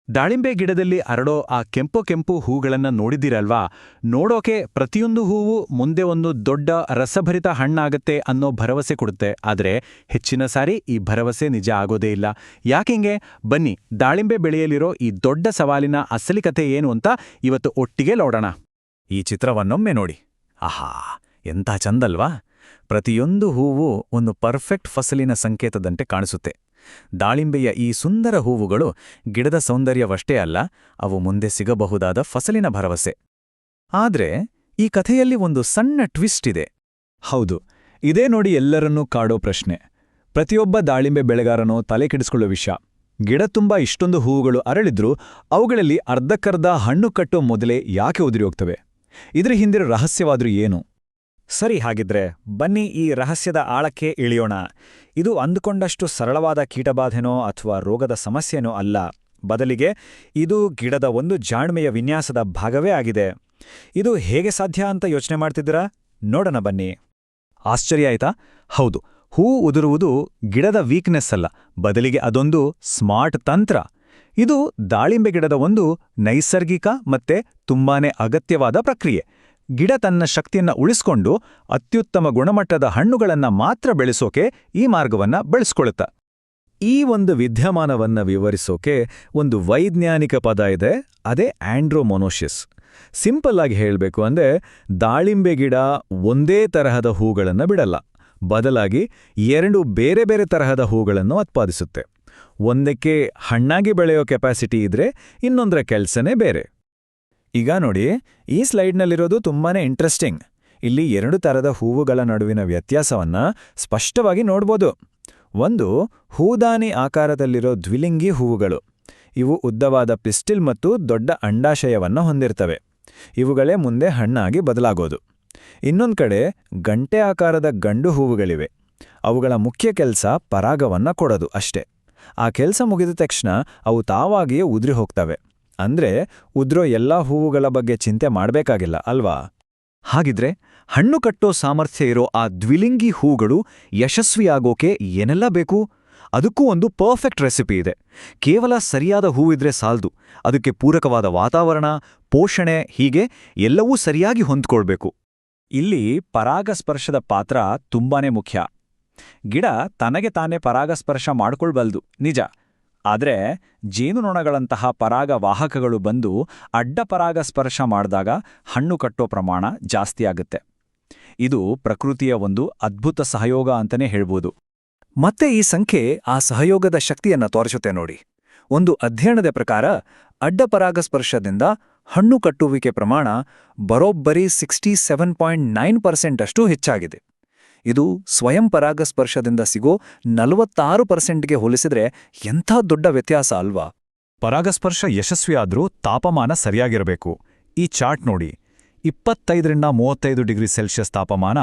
ದಾಳಿಂಬೆ ಗಿಡದಲ್ಲಿ ಅರಳೋ ಆ ಕೆಂಪು ಕೆಂಪು ಹೂಗಳನ್ನ ನೋಡಿದಿರಲ್ವಾ? ನೋಡೋಕೆ ಪ್ರತಿಯೊಂದು ಹೂವು ಮುಂದೆ ಒಂದು ದೊಡ್ಡ ರಸಭರಿತ ಹಣ್ಣಾಗತ್ತೆ ಅನ್ನೋ ಭರವಸೆ ಕೊಡುತ್ತೆ. ಆದರೆ ಹೆಚ್ಚಿನ ಸಾರಿ ಈ ಭರವಸೆ ನಿಜ ಆಗೋದೇ ಇಲ್ಲ. ಯಾಕಿಂಗೆ? ಬನ್ನಿ, ದಾಳಿಂಬೆ ಬೆಳೆಯಲಿರೋ ಈ ದೊಡ್ಡ ಸವಾಲಿನ ಅಸಲಿ ಕಥೆ ಏನು ಅಂತ ಇವತ್ತು ಒಟ್ಟಿಗೆ ನೋಡೋಣ. ಈ ಚಿತ್ರವನ್ನೊಮ್ಮೆ ನೋಡಿ. ಆಹಾ, ಎಂಥ ಚಂದಲ್ವಾ! ಪ್ರತಿಯೊಂದು ಹೂವು ಒಂದು ಪರ್ಫೆಕ್ಟ್ ಫಸಲಿನ ಸಂಕೇತದಂತೆ ಕಾಣಿಸುತ್ತೆ. ದಾಳಿಂಬೆಯ ಈ ಸುಂದರ ಹೂವುಗಳು ಗಿಡದ ಸೌಂದರ್ಯವಷ್ಟೇ ಅಲ್ಲ, ಅವು ಮುಂದೆ ಸಿಗಬಹುದಾದ ಫಸಲಿನ ಭರವಸೆ. ಆದ್ರೆ ಈ ಕಥೆಯಲ್ಲಿ ಒಂದು ಸಣ್ಣ ಟ್ವಿಸ್ಟ್ ಇದೆ. ಹೌದು, ಇದೇ ನೋಡಿ ಎಲ್ಲರನ್ನೂ ಕಾಡೋ ಪ್ರಶ್ನೆ. ಪ್ರತಿಯೊಬ್ಬ ದಾಳಿಂಬೆ ಬೆಳೆಗಾರನೂ ತಲೆ ಕೆಡಿಸ್ಕೊಳ್ಳೋ ವಿಷಯ. ಗಿಡ ತುಂಬ ಇಷ್ಟೊಂದು ಹೂವುಗಳು ಅರಳಿದ್ರೂ ಅವುಗಳಲ್ಲಿ ಅರ್ಧಕ್ಕರ್ಧ ಹಣ್ಣು ಕಟ್ಟೋ ಮೊದಲೇ ಯಾಕೆ ಉದುರಿ ಹೋಗ್ತವೆ? ಇದ್ರ ಹಿಂದಿರೋ ರಹಸ್ಯವಾದ್ರೂ ಏನು? ಸರಿ, ಹಾಗಿದ್ರೆ ಬನ್ನಿ ಈ ರಹಸ್ಯದ ಆಳಕ್ಕೆ ಇಳಿಯೋಣ. ಇದು ಅಂದುಕೊಂಡಷ್ಟು ಸರಳವಾದ ಕೀಟಬಾಧೆನೋ ಅಥವಾ ರೋಗದ ಸಮಸ್ಯೆನೋ ಅಲ್ಲ. ಬದಲಿಗೆ ಇದು ಗಿಡದ ಒಂದು ಜಾಣ್ಮೆಯ ವಿನ್ಯಾಸದ ಭಾಗವೇ ಆಗಿದೆ. ಇದು ಹೇಗೆ ಸಾಧ್ಯ ಅಂತ ಯೋಚನೆ ಮಾಡ್ತಿದ್ದೀರಾ? ನೋಡೋಣ ಬನ್ನಿ. ಆಶ್ಚರ್ಯ ಆಯ್ತಾ? ಹೌದು, ಹೂ ಉದುರುವುದು ಗಿಡದ ವೀಕ್ನೆಸ್ ಅಲ್ಲ, ಬದಲಿಗೆ ಅದೊಂದು ಸ್ಮಾರ್ಟ್ ತಂತ್ರ. ಇದು ದಾಳಿಂಬೆ ಗಿಡದ ಒಂದು ನೈಸರ್ಗಿಕ ಮತ್ತೆ ತುಂಬಾನೇ ಅಗತ್ಯವಾದ ಪ್ರಕ್ರಿಯೆ. ಗಿಡ ತನ್ನ ಶಕ್ತಿಯನ್ನ ಉಳಿಸ್ಕೊಂಡು ಅತ್ಯುತ್ತಮ ಗುಣಮಟ್ಟದ ಹಣ್ಣುಗಳನ್ನ ಮಾತ್ರ ಬೆಳೆಸೋಕೆ ಈ ಮಾರ್ಗವನ್ನ ಬೆಳೆಸ್ಕೊಳುತ್ತ. ಈ ಒಂದು ವಿದ್ಯಮಾನವನ್ನ ವಿವರಿಸೋಕೆ ಒಂದು ವೈಜ್ಞಾನಿಕ ಪದ ಇದೆ, ಅದೇ ಆಂಡ್ರೋಮೊನೋಸಿಸ್. ಸಿಂಪಲ್ ಆಗಿ ಹೇಳಬೇಕು ಅಂದ್ರೆ, ದಾಳಿಂಬೆ ಗಿಡ ಒಂದೇ ತರಹದ ಹೂಗಳನ್ನು ಬಿಡಲ್ಲ, ಬದಲಾಗಿ ಎರಡು ಬೇರೆ ಬೇರೆ ತರಹದ ಹೂಗಳನ್ನು ಉತ್ಪಾದಿಸುತ್ತೆ. ಒಂದಕ್ಕೆ ಹಣ್ಣಾಗಿ ಬೆಳೆಯೋ ಕೆಪಾಸಿಟಿ ಇದ್ರೆ ಇನ್ನೊಂದರ ಕೆಲ್ಸನೇ ಬೇರೆ. ಈಗ ನೋಡಿ, ಈ ಸ್ಲೈಡ್ನಲ್ಲಿರೋದು ತುಂಬಾನೇ ಇಂಟ್ರೆಸ್ಟಿಂಗ್. ಇಲ್ಲಿ ಎರಡು ತರದ ಹೂವುಗಳ ನಡುವಿನ ವ್ಯತ್ಯಾಸವನ್ನ ಸ್ಪಷ್ಟವಾಗಿ ನೋಡ್ಬೋದು. ಒಂದು, ಹೂದಾನಿ ಆಕಾರದಲ್ಲಿರೋ ದ್ವಿಲಿಂಗಿ ಹೂವುಗಳು. ಇವು ಉದ್ದವಾದ ಪಿಸ್ಟಿಲ್ ಮತ್ತು ದೊಡ್ಡ ಅಂಡಾಶಯವನ್ನ ಹೊಂದಿರ್ತವೆ. ಇವುಗಳೇ ಮುಂದೆ ಹಣ್ಣಾಗಿ ಬದಲಾಗೋದು. ಇನ್ನೊಂದು ಕಡೆ ಗಂಟೆ ಆಕಾರದ ಗಂಡು ಹೂವುಗಳಿವೆ. ಅವುಗಳ ಮುಖ್ಯ ಕೆಲಸ ಪರಾಗವನ್ನ ಕೊಡೋದು ಅಷ್ಟೇ. ಆ ಕೆಲಸ ಮುಗಿದ ತಕ್ಷಣ ಅವು ತಾವಾಗಿಯೇ ಉದುರಿ ಹೋಗ್ತವೆ. ಅಂದ್ರೆ ಉದ್ರೋ ಎಲ್ಲಾ ಹೂವುಗಳ ಬಗ್ಗೆ ಚಿಂತೆ ಮಾಡಬೇಕಾಗಿಲ್ಲ ಅಲ್ವಾ? ಹಾಗಿದ್ರೆ ಹಣ್ಣು ಕಟ್ಟೋ ಸಾಮರ್ಥ್ಯ ಇರೋ ಆ ದ್ವಿಲಿಂಗಿ ಹೂಗಳು ಯಶಸ್ವಿಯಾಗೋಕೆ ಏನೆಲ್ಲ ಬೇಕು? ಅದಕ್ಕೂ ಒಂದು ಪರ್ಫೆಕ್ಟ್ ರೆಸಿಪಿ ಇದೆ. ಕೇವಲ ಸರಿಯಾದ ಹೂವಿದ್ರೆ ಸಾಲ್ದು, ಅದಕ್ಕೆ ಪೂರಕವಾದ ವಾತಾವರಣ, ಪೋಷಣೆ, ಹೀಗೆ ಎಲ್ಲವೂ ಸರಿಯಾಗಿ ಹೊಂದ್ಕೊಳ್ಬೇಕು. ಇಲ್ಲಿ ಪರಾಗಸ್ಪರ್ಶದ ಪಾತ್ರ ತುಂಬಾನೇ ಮುಖ್ಯ. ಗಿಡ ತನಗೆ ತಾನೇ ಪರಾಗಸ್ಪರ್ಶ ಮಾಡ್ಕೊಳ್ಬಲ್ದು ನಿಜ, ಆದರೆ ಜೇನುನೊಣಗಳಂತಹ ಪರಾಗವಾಹಕಗಳು ಬಂದು ಅಡ್ಡ ಪರಾಗಸ್ಪರ್ಶ ಮಾಡಿದಾಗ ಹಣ್ಣು ಕಟ್ಟೋ ಪ್ರಮಾಣ ಜಾಸ್ತಿಯಾಗುತ್ತೆ. ಇದು ಪ್ರಕೃತಿಯ ಒಂದು ಅದ್ಭುತ ಸಹಯೋಗ ಅಂತಲೇ ಹೇಳ್ಬೋದು. ಮತ್ತೆ ಈ ಸಂಖ್ಯೆ ಆ ಸಹಯೋಗದ ಶಕ್ತಿಯನ್ನ ತೋರಿಸುತ್ತೆ ನೋಡಿ. ಒಂದು ಅಧ್ಯಯನದ ಪ್ರಕಾರ ಅಡ್ಡ ಪರಾಗಸ್ಪರ್ಶದಿಂದ ಹಣ್ಣು ಕಟ್ಟುವಿಕೆ ಪ್ರಮಾಣ ಬರೋಬ್ಬರಿ 67.9% ಅಷ್ಟು ಹೆಚ್ಚಾಗಿದೆ. ಇದು ಸ್ವಯಂ ಪರಾಗಸ್ಪರ್ಶದಿಂದ ಸಿಗೋ 46%ಗೆ ಹೋಲಿಸಿದ್ರೆ ಎಂಥ ದೊಡ್ಡ ವ್ಯತ್ಯಾಸ ಅಲ್ವಾ? ಪರಾಗಸ್ಪರ್ಶ ಯಶಸ್ವಿಯಾದ್ರೂ ತಾಪಮಾನ ಸರಿಯಾಗಿರಬೇಕು. ಈ ಚಾರ್ಟ್ ನೋಡಿ, 25-35 ಡಿಗ್ರಿ ಸೆಲ್ಸಿಯಸ್ ತಾಪಮಾನ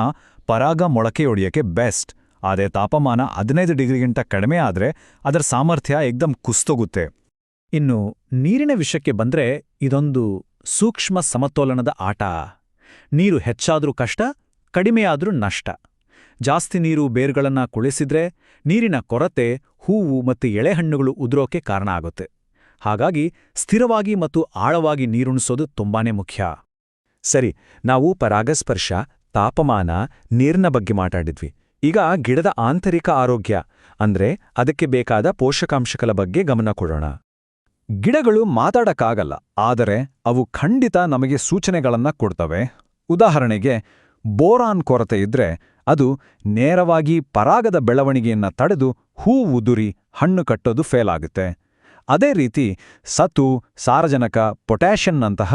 ಪರಾಗ ಮೊಳಕೆಯೊಡೆಯಕ್ಕೆ ಬೆಸ್ಟ್. ಆದರೆ ತಾಪಮಾನ 15 ಡಿಗ್ರಿಗಿಂತ ಕಡಿಮೆ ಆದ್ರೆ ಅದರ ಸಾಮರ್ಥ್ಯ ಏಕ್ದಮ್ ಕುಸ್ತೋಗುತ್ತೆ. ಇನ್ನು ನೀರಿನ ವಿಷಯಕ್ಕೆ ಬಂದ್ರೆ ಇದೊಂದು ಸೂಕ್ಷ್ಮ ಸಮತೋಲನದ ಆಟ. ನೀರು ಹೆಚ್ಚಾದ್ರೂ ಕಷ್ಟ, ಕಡಿಮೆಯಾದ್ರೂ ನಷ್ಟ. ಜಾಸ್ತಿ ನೀರು ಬೇರುಗಳನ್ನ ಕುಳಿಸಿದ್ರೆ ನೀರಿನ ಕೊರತೆ ಹೂವು ಮತ್ತು ಎಳೆಹಣ್ಣುಗಳು ಉದುರೋಕೆ ಕಾರಣ ಆಗುತ್ತೆ. ಹಾಗಾಗಿ ಸ್ಥಿರವಾಗಿ ಮತ್ತು ಆಳವಾಗಿ ನೀರುಣಿಸೋದು ತುಂಬಾನೇ ಮುಖ್ಯ. ಸರಿ, ನಾವು ಪರಾಗಸ್ಪರ್ಶ, ತಾಪಮಾನ, ನೀರಿನ ಬಗ್ಗೆ ಮಾತಾಡಿದ್ವಿ. ಈಗ ಗಿಡದ ಆಂತರಿಕ ಆರೋಗ್ಯ ಅಂದ್ರೆ ಅದಕ್ಕೆ ಬೇಕಾದ ಪೋಷಕಾಂಶಗಳ ಬಗ್ಗೆ ಗಮನ ಕೊಡೋಣ. ಗಿಡಗಳು ಮಾತಾಡಕ್ಕಾಗಲ್ಲ, ಆದರೆ ಅವು ಖಂಡಿತ ನಮಗೆ ಸೂಚನೆಗಳನ್ನ ಕೊಡ್ತವೆ. ಉದಾಹರಣೆಗೆ, ಬೋರಾನ್ ಕೊರತೆ ಇದ್ರೆ ಅದು ನೇರವಾಗಿ ಪರಾಗದ ಬೆಳವಣಿಗೆಯನ್ನ ತಡೆದು ಹೂ ಉದುರಿ ಹಣ್ಣು ಕಟ್ಟೋದು ಫೇಲ್ ಆಗುತ್ತೆ. ಅದೇ ರೀತಿ ಸತು, ಸಾರಜನಕ, ಪೊಟ್ಯಾಷಿಯಂನಂತಹ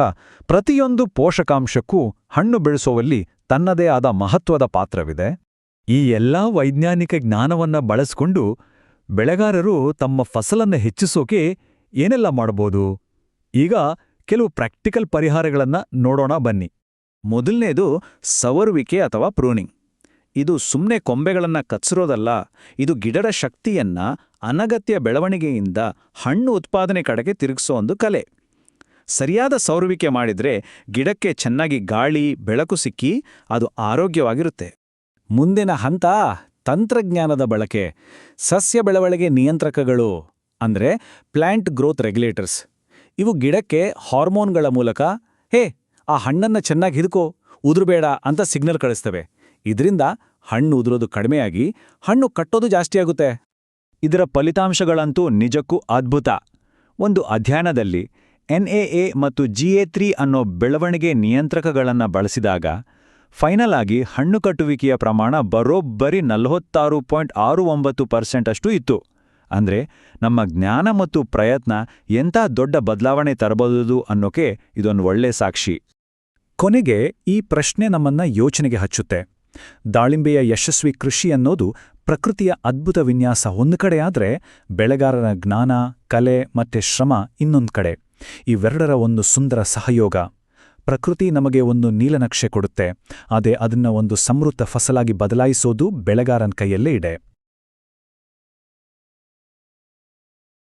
ಪ್ರತಿಯೊಂದು ಪೋಷಕಾಂಶಕ್ಕೂ ಹಣ್ಣು ಬೆಳೆಸೋವಲ್ಲಿ ತನ್ನದೇ ಆದ ಮಹತ್ವದ ಪಾತ್ರವಿದೆ. ಈ ಎಲ್ಲಾ ವೈಜ್ಞಾನಿಕ ಜ್ಞಾನವನ್ನ ಬಳಸ್ಕೊಂಡು ಬೆಳೆಗಾರರು ತಮ್ಮ ಫಸಲನ್ನ ಹೆಚ್ಚಿಸೋಕೆ ಏನೆಲ್ಲ ಮಾಡಬಹುದು? ಈಗ ಕೆಲವು ಪ್ರಾಕ್ಟಿಕಲ್ ಪರಿಹಾರಗಳನ್ನ ನೋಡೋಣ ಬನ್ನಿ. ಮೊದಲನೇದು ಸವರುವಿಕೆ ಅಥವಾ ಪ್ರೂನಿಂಗ್. ಇದು ಸುಮ್ಮನೆ ಕೊಂಬೆಗಳನ್ನ ಕಚ್ಚಿರೋದಲ್ಲ, ಇದು ಗಿಡದ ಶಕ್ತಿಯನ್ನ ಅನಗತ್ಯ ಬೆಳವಣಿಗೆಯಿಂದ ಹಣ್ಣು ಉತ್ಪಾದನೆ ಕಡೆಗೆ ತಿರುಗಿಸೋ ಒಂದು ಕಲೆ. ಸರಿಯಾದ ಸವರುವಿಕೆ ಮಾಡಿದ್ರೆ ಗಿಡಕ್ಕೆ ಚೆನ್ನಾಗಿ ಗಾಳಿ, ಬೆಳಕು ಸಿಕ್ಕಿ ಅದು ಆರೋಗ್ಯವಾಗಿರುತ್ತೆ. ಮುಂದಿನ ಹಂತ ತಂತ್ರಜ್ಞಾನದ ಬಳಕೆ. ಸಸ್ಯ ಬೆಳವಣಿಗೆ ನಿಯಂತ್ರಕಗಳು ಅಂದ್ರೆ ಪ್ಲಾಂಟ್ ಗ್ರೋತ್ ರೆಗ್ಯುಲೇಟರ್ಸ್. ಇವು ಗಿಡಕ್ಕೆ ಹಾರ್ಮೋನ್ಗಳ ಮೂಲಕ ಹೇ ಆ ಹಣ್ಣನ್ನ ಚೆನ್ನಾಗಿ ಹಿಡ್ಕೋ ಉದುರಬೇಡ ಅಂತ ಸಿಗ್ನಲ್ ಕಳಿಸ್ತವೆ. ಇದರಿಂದ ಹಣ್ಣು ಉದುರೋದು ಕಡಿಮೆಯಾಗಿ ಹಣ್ಣು ಕಟ್ಟೋದು ಜಾಸ್ತಿಯಾಗುತ್ತೆ. ಇದರ ಫಲಿತಾಂಶಗಳಂತೂ ನಿಜಕ್ಕೂ ಅದ್ಭುತ. ಒಂದು ಅಧ್ಯಯನದಲ್ಲಿ NAA ಮತ್ತು GA3 ಅನ್ನೋ ಬೆಳವಣಿಗೆ ನಿಯಂತ್ರಕಗಳನ್ನು ಬಳಸಿದಾಗ ಫೈನಲ್ ಆಗಿ ಹಣ್ಣು ಕಟ್ಟುವಿಕೆಯ ಪ್ರಮಾಣ ಬರೋಬ್ಬರಿ 46.69% ಅಷ್ಟು ಇತ್ತು. ಅಂದ್ರೆ ನಮ್ಮ ಜ್ಞಾನ ಮತ್ತು ಪ್ರಯತ್ನ ಎಂಥ ದೊಡ್ಡ ಬದಲಾವಣೆ ತರಬಹುದು ಅನ್ನೋಕೆ ಇದೊಂದು ಒಳ್ಳೆ ಸಾಕ್ಷಿ. ಕೊನೆಗೆ ಈ ಪ್ರಶ್ನೆ ನಮ್ಮನ್ನ ಯೋಚನೆಗೆ ಹಚ್ಚುತ್ತೆ. ದಾಳಿಂಬೆಯ ಯಶಸ್ವಿ ಕೃಷಿ ಅನ್ನೋದು ಪ್ರಕೃತಿಯ ಅದ್ಭುತ ವಿನ್ಯಾಸ ಒಂದು ಕಡೆಯಾದ್ರೆ, ಬೆಳೆಗಾರರ ಜ್ಞಾನ, ಕಲೆ ಮತ್ತೆ ಶ್ರಮ ಇನ್ನೊಂದು ಕಡೆ. ಇವೆರಡರ ಒಂದು ಸುಂದರ ಸಹಯೋಗ. ಪ್ರಕೃತಿ ನಮಗೆ ಒಂದು ನೀಲನಕ್ಷೆ ಕೊಡುತ್ತೆ, ಆದರೆ ಅದನ್ನ ಒಂದು ಸಮೃದ್ಧ ಫಸಲಾಗಿ ಬದಲಾಯಿಸೋದು ಬೆಳೆಗಾರನ ಕೈಯಲ್ಲೇ ಇದೆ.